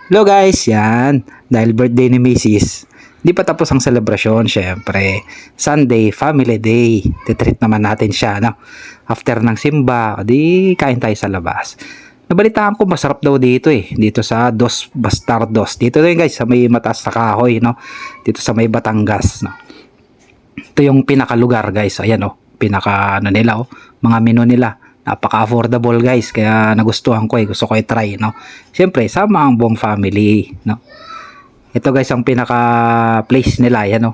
Hello guys, yan. Dahil birthday ni Mrs. Di pa tapos ang selebrasyon, syempre. Sunday, family day. Titreat naman natin siya, no? After ng simba, di kain tayo sa labas. Nabalitaan ko masarap daw dito eh. Dito sa Dos Bastardos. Dito din guys, sa may mataas na kahoy, no? Dito sa may Batangas, no? Ito yung pinakalugar guys. Ayan oh. Pinaka ano nila oh. Mga menu nila. Napaka-affordable guys, kaya nagustuhan ko eh, gusto ko i-try, no. Siyempre, sama ang buong family, no. Ito guys ang pinaka place nila, yan no.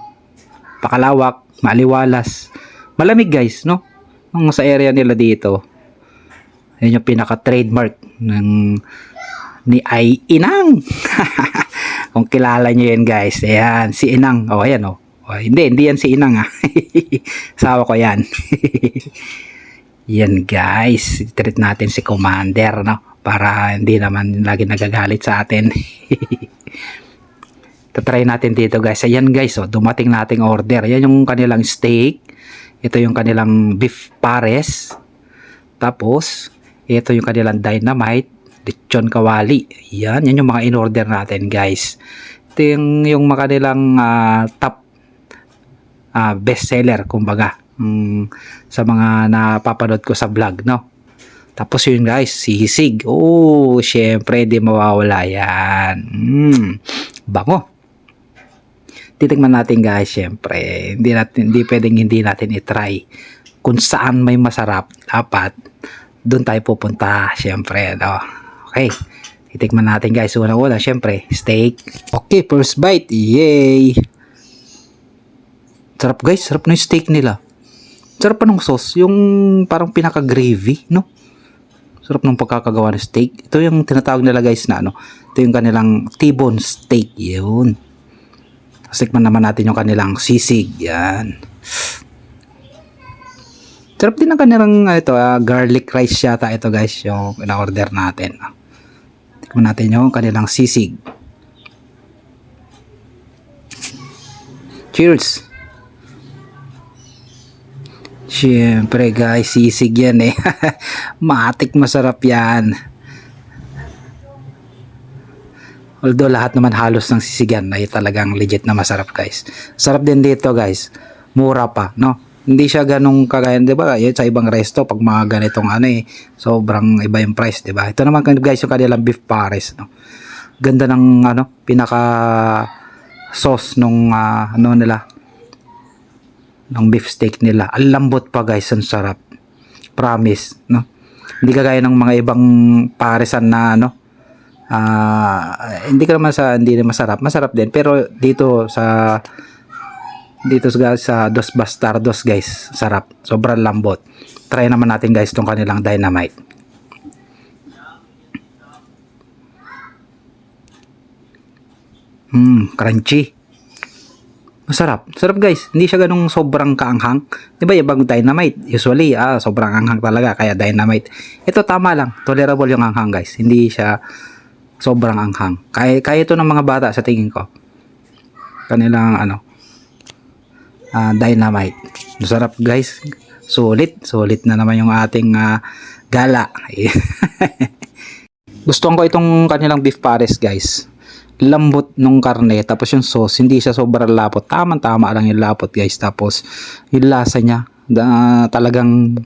Pakalawak, maliwalas, malamig guys, no. Ang sa area nila dito, yan yung pinaka trademark ng ni Ay Inang. Kung kilala nyo yan guys, ayan, si Inang, oh ayan oh. Oh, hindi yan si Inang ah. Sawa ko yan. Yan guys, treat natin si Commander, no? Para hindi naman lagi nagagalit sa atin. Tatry natin dito guys. Ayan guys, oh, dumating nating order. Yan yung kanilang steak. Ito yung kanilang beef pares. Tapos, ito yung kanilang dynamite, lechon kawali. Yan yung mga in-order natin guys. Ito yung mga kanilang top best seller, kumbaga. Sa mga napapanood ko sa vlog, no. Tapos yun guys, sisig. Oh, syempre di mawawala yan. Bango. Titingnan natin guys, syempre. Hindi pwedeng hindi natin i-try. Kung saan may masarap, dapat doon tayo pupunta, syempre, no. Okay. Titikman natin guys. Una-una, syempre, steak. Okay, first bite. Yay! Sarap guys, sarap na yung steak nila. Sarap pa ng sauce, yung parang pinaka-gravy, no? Sarap ng pagkakagawa ng steak. Ito yung tinatawag nila guys na ano, ito yung kanilang T-bone steak, yun. Tikman naman natin yung kanilang sisig, yan. Sarap din ang kanilang garlic rice yata ito guys, yung in-order natin. Tikman natin yung kanilang sisig. Cheers! Siyempre guys, sisig yan eh. Matik masarap yan. Although lahat naman halos ng sisig yan ay talagang legit na masarap guys. Sarap din dito guys. Mura pa, no? Hindi siya ganong kagaya, di ba? Sa ibang resto, pag mga ganitong ano eh, sobrang iba yung price, di ba? Ito naman guys, yung kanilang beef pares, no? Ganda ng ano, pinaka sauce nung ano nila, ng beef steak nila. Ang lambot pa guys, ang sarap. Promise, no? Hindi kagaya ng mga ibang paresan na ano, hindi ka naman hindi masarap. Masarap din, pero dito sa Dos Bastardos guys, sarap. Sobrang lambot. Try naman natin guys tong kanilang dynamite. Crunchy. Masarap. Sarap guys. Hindi siya ganung sobrang kaanghang. 'Di ba ibang dynamite, usually sobrang anghang talaga kaya dynamite. Ito tama lang. Tolerable yung anghang guys. Hindi siya sobrang anghang. Kaya ito ng mga bata sa tingin ko. Kanilang dynamite. Masarap guys. Sulit na naman yung ating gala. Gustuhan ko itong kanilang beef pares guys. Lambot nung karne, tapos yung sauce hindi siya sobrang lapot, tama lang yung lapot guys, tapos yung lasa niya talagang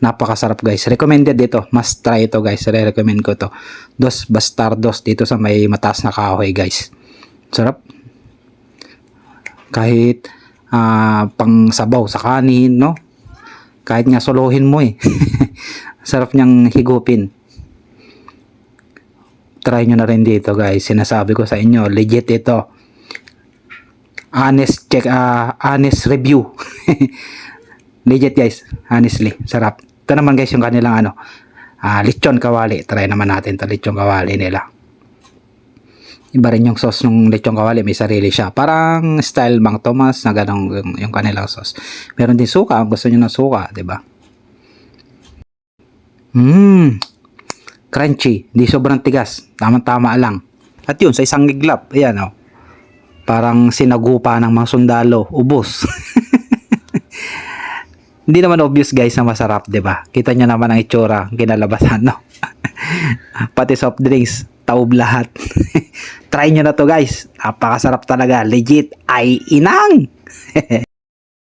napakasarap guys. Recommended dito, must try ito guys, recommend ko to. Dos Bastardos dito sa may mataas na kahoy guys. Sarap kahit pang sabaw sa kanin, no, kahit nga solohin mo eh. Sarap niyang higupin. Try nyo na rin dito guys. Sinasabi ko sa inyo, legit ito. Honest review. Legit guys, honestly, sarap. Ito naman guys yung kanilang lechon kawali. Try naman natin ito, lechon kawali nila. Iba rin yung sauce ng lechon kawali, may sarili siya. Parang style Mang Tomas na ganong yung kanilang sauce. Meron din suka, gusto nyo ng suka, 'di ba? Crunchy, hindi sobrang tigas, tama-tama lang. At yun, sa isang iglap, ayan oh, parang sinagupa ng mga sundalo, ubos. Hindi naman obvious guys na masarap, 'di ba? Kita niyo naman ang itsura, kinalabasan, no? Pati soft drinks, taob lahat. Try nyo na to guys. Napakasarap talaga. Legit ay inang.